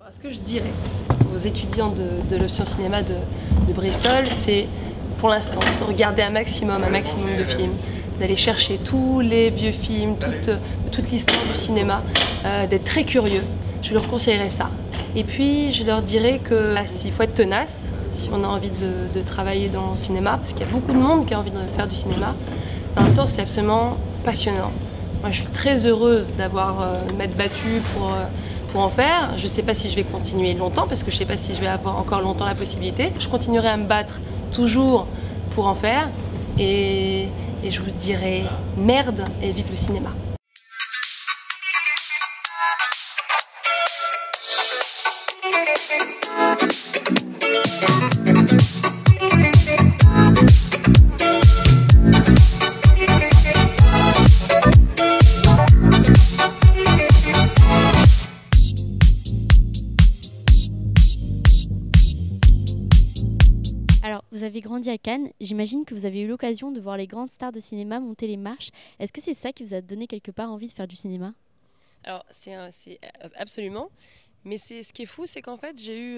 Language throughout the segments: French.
Ce que je dirais aux étudiants de l'option cinéma de Bristol, c'est pour l'instant de regarder un maximum de films, d'aller chercher tous les vieux films, toute l'histoire du cinéma, d'être très curieux. Je leur conseillerais ça. Et puis je leur dirais que s'il faut être tenace, si on a envie de travailler dans le cinéma, parce qu'il y a beaucoup de monde qui a envie de faire du cinéma, en même temps c'est absolument passionnant. Moi je suis très heureuse d'avoir m'être battue pour en faire. Je ne sais pas si je vais continuer longtemps parce que je ne sais pas si je vais avoir encore longtemps la possibilité. Je continuerai à me battre toujours pour en faire et je vous dirai merde et vive le cinéma. Alors, vous avez grandi à Cannes, j'imagine que vous avez eu l'occasion de voir les grandes stars de cinéma monter les marches. Est-ce que c'est ça qui vous a donné quelque part envie de faire du cinéma? Alors c'est absolument, mais ce qui est fou, c'est qu'en fait j'ai eu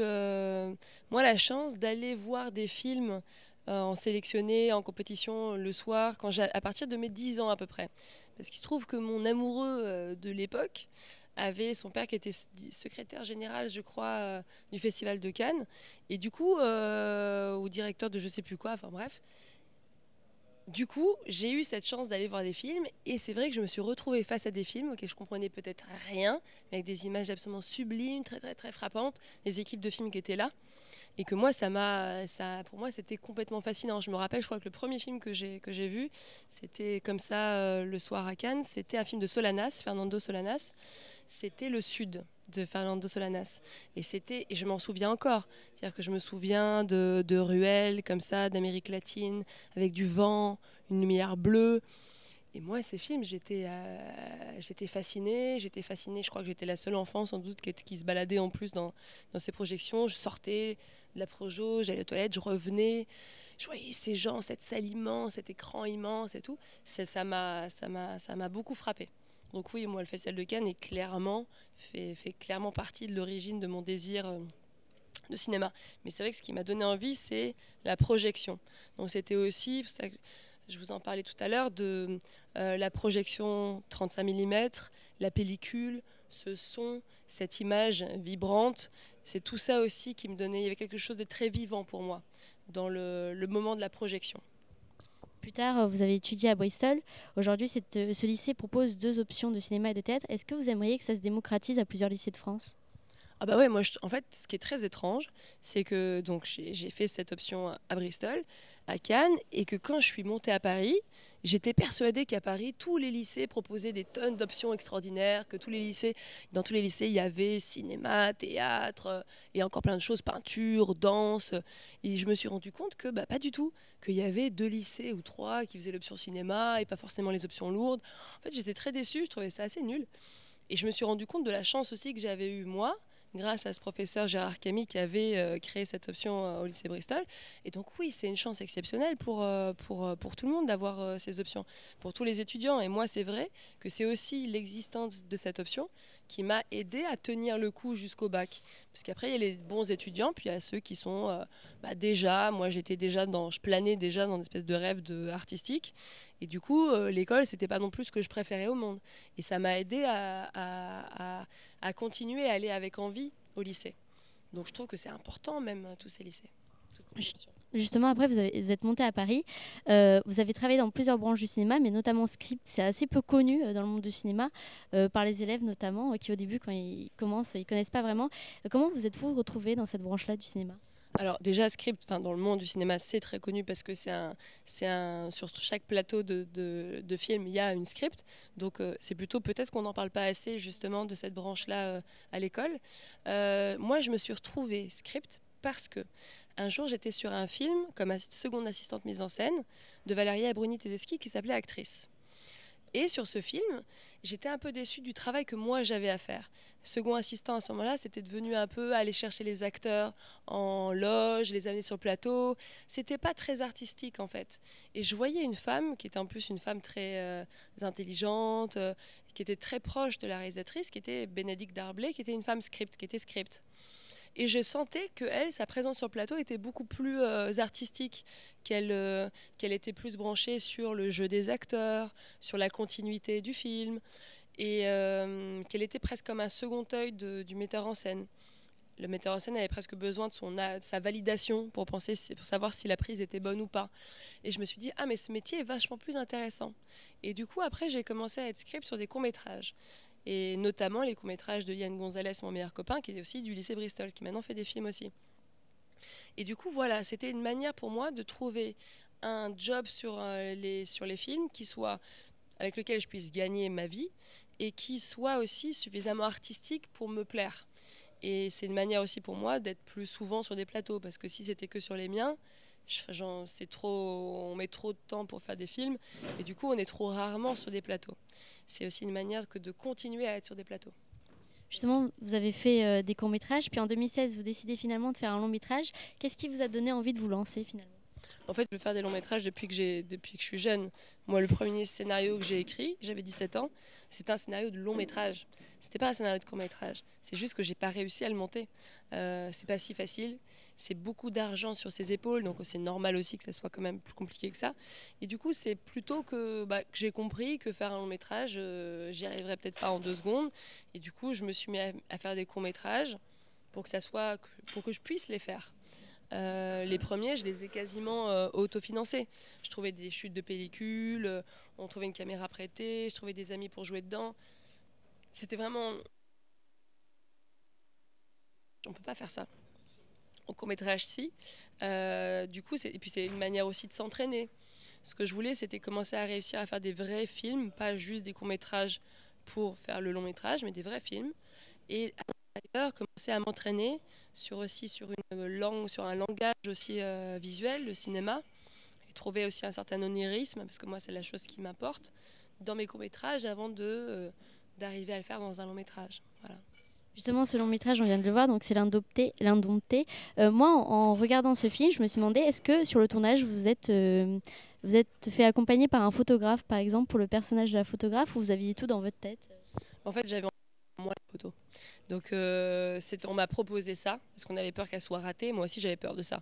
moi la chance d'aller voir des films en sélectionné, en compétition le soir, à partir de mes 10 ans à peu près. Parce qu'il se trouve que mon amoureux de l'époque avait son père qui était secrétaire général, je crois, du Festival de Cannes, et du coup, ou directeur de je sais plus quoi, enfin bref. Du coup, j'ai eu cette chance d'aller voir des films et c'est vrai que je me suis retrouvée face à des films auxquels je comprenais peut-être rien, mais avec des images absolument sublimes, très très très frappantes, des équipes de films qui étaient là et que moi pour moi c'était complètement fascinant. Je me rappelle, je crois que le premier film que j'ai vu, c'était comme ça le soir à Cannes, c'était un film de Solanas, Fernando Solanas, c'était Le Sud de Fernando Solanas. Et je m'en souviens encore. C'est-à-dire que je me souviens de ruelles comme ça, d'Amérique latine, avec du vent, une lumière bleue. Et moi, ces films, j'étais fascinée. Je crois que j'étais la seule enfant, sans doute, qui se baladait en plus dans ces projections. Je sortais de la projo, j'allais aux toilettes, je revenais. Je voyais ces gens, cette salle immense, cet écran immense et tout. Ça m'a beaucoup frappée. Donc oui, moi, le Festival de Cannes fait clairement partie de l'origine de mon désir de cinéma. Mais c'est vrai que ce qui m'a donné envie, c'est la projection. Donc c'était aussi, ça, je vous en parlais tout à l'heure, de la projection 35 mm, la pellicule, ce son, cette image vibrante. C'est tout ça aussi qui me donnait, il y avait quelque chose de très vivant pour moi dans le moment de la projection. Plus tard, vous avez étudié à Bristol. Aujourd'hui, ce lycée propose 2 options de cinéma et de théâtre. Est-ce que vous aimeriez que ça se démocratise à plusieurs lycées de France? Ah bah ouais, moi en fait, ce qui est très étrange, c'est que donc j'ai fait cette option à Bristol, à Cannes, et que quand je suis montée à Paris, j'étais persuadée qu'à Paris, tous les lycées proposaient des tonnes d'options extraordinaires, que dans tous les lycées, il y avait cinéma, théâtre, et encore plein de choses, peinture, danse. Et je me suis rendu compte que bah, pas du tout, qu'il y avait 2 lycées ou 3 qui faisaient l'option cinéma et pas forcément les options lourdes. En fait, j'étais très déçue, je trouvais ça assez nul. Et je me suis rendu compte de la chance aussi que j'avais eue moi, grâce à ce professeur Gérard Camille qui avait créé cette option au lycée Bristol. Et donc oui, c'est une chance exceptionnelle pour tout le monde d'avoir ces options, pour tous les étudiants. Et moi, c'est vrai que c'est aussi l'existence de cette option qui m'a aidé à tenir le coup jusqu'au bac. Parce qu'après, il y a les bons étudiants, puis il y a ceux qui sont déjà, moi je planais déjà dans une espèce de rêve artistique. Et du coup, l'école, c'était pas non plus ce que je préférais au monde. Et ça m'a aidé à continuer à aller avec envie au lycée. Donc je trouve que c'est important même, tous ces lycées. Justement, après, vous êtes monté à Paris. Vous avez travaillé dans plusieurs branches du cinéma, mais notamment script. C'est assez peu connu dans le monde du cinéma, par les élèves notamment, qui au début, quand ils commencent, ils ne connaissent pas vraiment. Comment vous êtes-vous retrouvés dans cette branche-là du cinéma? Alors déjà, script, dans le monde du cinéma, c'est très connu parce que sur chaque plateau de film, il y a une script. Donc c'est plutôt peut-être qu'on n'en parle pas assez justement de cette branche-là à l'école. Moi, je me suis retrouvée script parce que un jour, j'étais sur un film comme seconde assistante mise en scène de Valeria Bruni-Tedeschi qui s'appelait Actrice. Et sur ce film, j'étais un peu déçue du travail que moi j'avais à faire. Second assistant à ce moment-là, c'était devenu un peu aller chercher les acteurs en loge, les amener sur le plateau. C'était pas très artistique en fait. Et je voyais une femme qui était en plus une femme très intelligente, qui était très proche de la réalisatrice, qui était Bénédicte Darblay, qui était une femme script, qui était script. Et je sentais que elle, sa présence sur le plateau était beaucoup plus artistique, qu'elle était plus branchée sur le jeu des acteurs, sur la continuité du film, et qu'elle était presque comme un second œil du metteur en scène. Le metteur en scène avait presque besoin de sa validation pour pour savoir si la prise était bonne ou pas. Et je me suis dit, ah mais ce métier est vachement plus intéressant. Et du coup, après, j'ai commencé à être script sur des courts-métrages. Et notamment les courts-métrages de Yann Gonzalez, mon meilleur copain, qui est aussi du lycée Bristol, qui maintenant fait des films aussi. Et du coup, voilà, c'était une manière pour moi de trouver un job sur les films avec lequel je puisse gagner ma vie et qui soit aussi suffisamment artistique pour me plaire. Et c'est une manière aussi pour moi d'être plus souvent sur des plateaux, parce que si c'était que sur les miens, on met trop de temps pour faire des films, et du coup on est trop rarement sur des plateaux. C'est aussi une manière de continuer à être sur des plateaux. Justement, vous avez fait des courts-métrages, puis en 2016, vous décidez finalement de faire un long-métrage. Qu'est-ce qui vous a donné envie de vous lancer finalement? En fait, je veux faire des longs métrages depuis que je suis jeune. Moi, le premier scénario que j'ai écrit, j'avais 17 ans, c'était un scénario de long métrage. C'était pas un scénario de court métrage. C'est juste que j'ai pas réussi à le monter. C'est pas si facile. C'est beaucoup d'argent sur ses épaules, donc c'est normal aussi que ça soit quand même plus compliqué que ça. Et du coup, c'est plutôt que j'ai compris que faire un long métrage, j'y arriverais peut-être pas en 2 secondes. Et du coup, je me suis mis à faire des courts métrages pour que je puisse les faire. Les premiers, je les ai quasiment autofinancés. Je trouvais des chutes de pellicule, on trouvait une caméra prêtée, je trouvais des amis pour jouer dedans. C'était vraiment... On peut pas faire ça. Au court-métrage, si. Du coup, et puis c'est une manière aussi de s'entraîner. Ce que je voulais, c'était commencer à réussir à faire des vrais films, pas juste des courts-métrages pour faire le long-métrage, mais des vrais films. Et d'ailleurs, commencer à m'entraîner sur un langage aussi visuel, le cinéma, et trouver aussi un certain onirisme, parce que moi c'est la chose qui m'importe, dans mes courts-métrages avant d'arriver à le faire dans un long-métrage. Voilà. Justement, ce long-métrage, on vient de le voir, donc c'est L'Indompté. Moi, en regardant ce film, je me suis demandé, est-ce que sur le tournage, vous êtes fait accompagner par un photographe, par exemple, pour le personnage de la photographe, ou vous aviez tout dans votre tête? En fait, j'avais moi la photo. Donc on m'a proposé ça, parce qu'on avait peur qu'elle soit ratée. Moi aussi, j'avais peur de ça.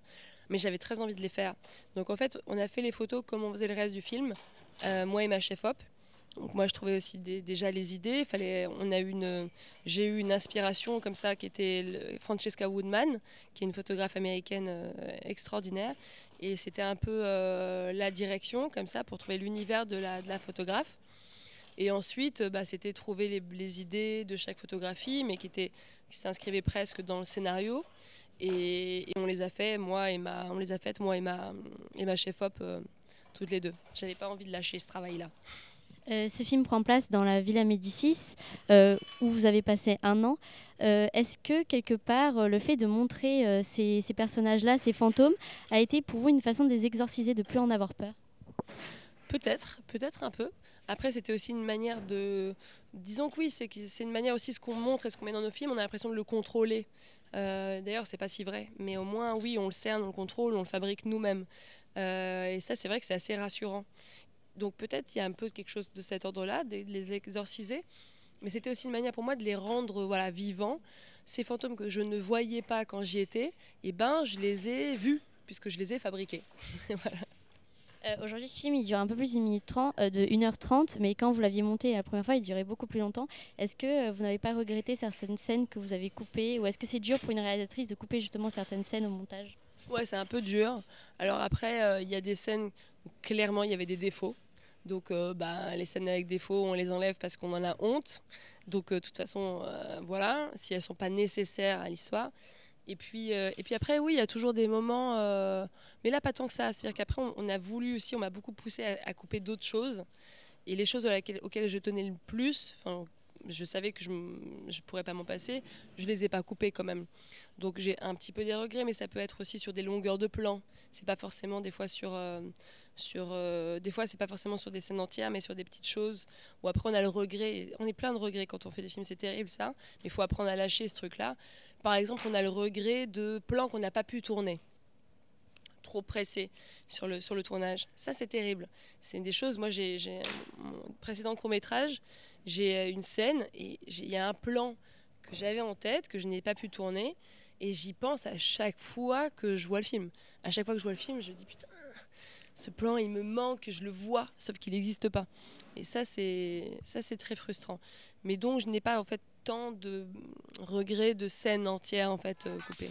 Mais j'avais très envie de les faire. Donc en fait, on a fait les photos comme on faisait le reste du film, moi et ma chef-op. Donc moi, je trouvais aussi déjà les idées. J'ai eu une inspiration comme ça, qui était Francesca Woodman, qui est une photographe américaine extraordinaire. Et c'était un peu la direction, comme ça, pour trouver l'univers de la photographe. Et ensuite, c'était trouver les idées de chaque photographie, mais qui s'inscrivaient presque dans le scénario. Et on les a fait, moi et ma chef-op, toutes les deux. J'avais pas envie de lâcher ce travail-là. Ce film prend place dans la Villa Médicis, où vous avez passé un an. Est-ce que, quelque part, le fait de montrer ces personnages-là, ces fantômes, a été pour vous une façon de les exorciser, de ne plus en avoir peur? Peut-être un peu. Après, c'était aussi une manière de... Disons que oui, c'est une manière aussi, ce qu'on montre et ce qu'on met dans nos films, on a l'impression de le contrôler. D'ailleurs, c'est pas si vrai. Mais au moins, oui, on le cerne, on le contrôle, on le fabrique nous-mêmes. Et ça, c'est vrai que c'est assez rassurant. Donc peut-être il y a un peu quelque chose de cet ordre-là, de les exorciser. Mais c'était aussi une manière pour moi de les rendre vivants. Ces fantômes que je ne voyais pas quand j'y étais, je les ai vus, puisque je les ai fabriqués. Voilà. Aujourd'hui, ce film, il dure un peu plus d'une minute 30, de 1h30, mais quand vous l'aviez monté la première fois, il durait beaucoup plus longtemps. Est-ce que vous n'avez pas regretté certaines scènes que vous avez coupées, ou est-ce que c'est dur pour une réalisatrice de couper justement certaines scènes au montage? Ouais, c'est un peu dur. Alors après, il y a des scènes où clairement il y avait des défauts. Donc les scènes avec défauts, on les enlève parce qu'on en a honte. Donc de toute façon, voilà, si elles ne sont pas nécessaires à l'histoire. Et puis après, oui, il y a toujours des moments, mais là, pas tant que ça. C'est-à-dire qu'après, on a voulu aussi, on m'a beaucoup poussé à couper d'autres choses. Et les choses auxquelles je tenais le plus, je savais que je ne pourrais pas m'en passer, je ne les ai pas coupées quand même. Donc j'ai un petit peu des regrets, mais ça peut être aussi sur des longueurs de plan. C'est pas forcément des fois des fois c'est pas forcément sur des scènes entières, mais sur des petites choses où après on a le regret. On est plein de regrets quand on fait des films, c'est terrible ça, mais il faut apprendre à lâcher ce truc-là. Par exemple, on a le regret de plans qu'on n'a pas pu tourner, trop pressé sur le tournage. Ça, c'est terrible. C'est des choses, moi, j'ai mon précédent court-métrage, j'ai une scène et il y a un plan que j'avais en tête, que je n'ai pas pu tourner. Et j'y pense à chaque fois que je vois le film. À chaque fois que je vois le film, je me dis putain, ce plan il me manque, je le vois, sauf qu'il n'existe pas. Et ça c'est très frustrant. Mais donc je n'ai pas en fait tant de regrets de scènes entières en fait coupées.